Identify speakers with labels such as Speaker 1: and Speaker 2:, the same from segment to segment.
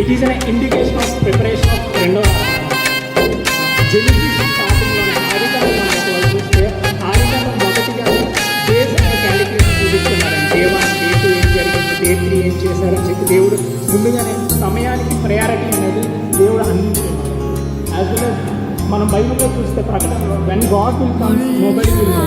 Speaker 1: It is an indication of preparation of రెండో Genesis స్టార్టింగ్లోనే ఆదికాండం మనం చూస్తే ఆదికాండం మొదటిగా డేస్ అనే క్యాలిక్యులేషన్ చూపిస్తున్నారని డే 1 డే 2 ఏం జరిగింది డే 3 ఏం చేశారని చెప్పి దేవుడు ముందుగానే సమయానికి ప్రయారిటీ అనేది దేవుడు అందించారు. యాజ్ వెల్ యాజ్ మనం బైబిల్లో చూస్తే ప్రకటనలో when God will come nobody will know.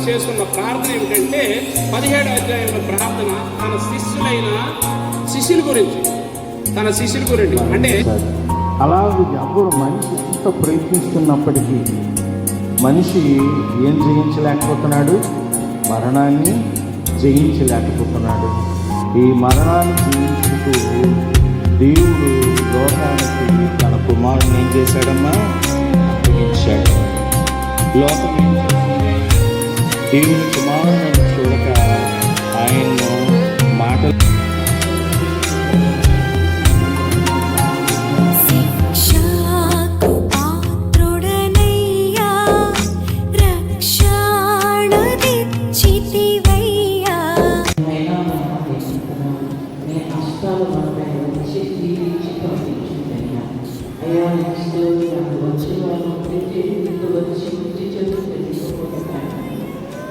Speaker 2: చేసుకున్న ప్రార్థన ఏమిటంటే 17వ అధ్యాయంలో ప్రార్థన తన శిష్యుల గురించి అంటే
Speaker 3: అలాగే ఎవరు మనిషి ఎంత ప్రయత్నిస్తున్నప్పటికీ మనిషి ఏం జయించలేకపోతున్నాడు, మరణాన్ని జయించలేకపోతున్నాడు. ఈ మరణాన్ని జయించుతూ దేవుడు లోకానికి తన కుమారుని ఏం చేశాడమ్మా అప్పగించాడు. లోకం ఏం చేస్తుంది? దేవుని కుమారుని చూడక ఆయన్ను మాటలు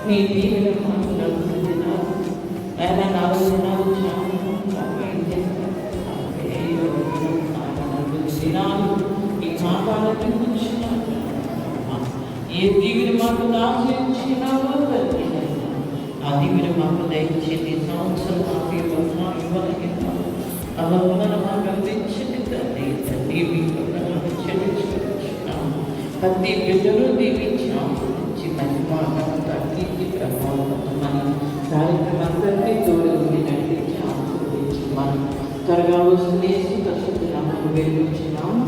Speaker 4: నీ దీవెన ఈ కాపాలని ఏ దీవెన మాకు దాచినావో ఆ దీవెన మాకు దయచేసి సంవత్సరం మాకు ఇవ్వగలిగిన అలా మాకు అందించండి తండ్రి తండ్రి మీకు చెల్లించుకుంటున్నాము. ప్రతి బిడ్డను దీవించి ఆశీర్వదించి మహిమ ఘనత కీర్తి ప్రభావం మన కార్యక్రమాన్ని తోడు నడిపించి ఆశీర్వదించి మనం త్వరగా వస్తుంది పరిశుద్ధ నామమున వేడుకొంచున్నాము.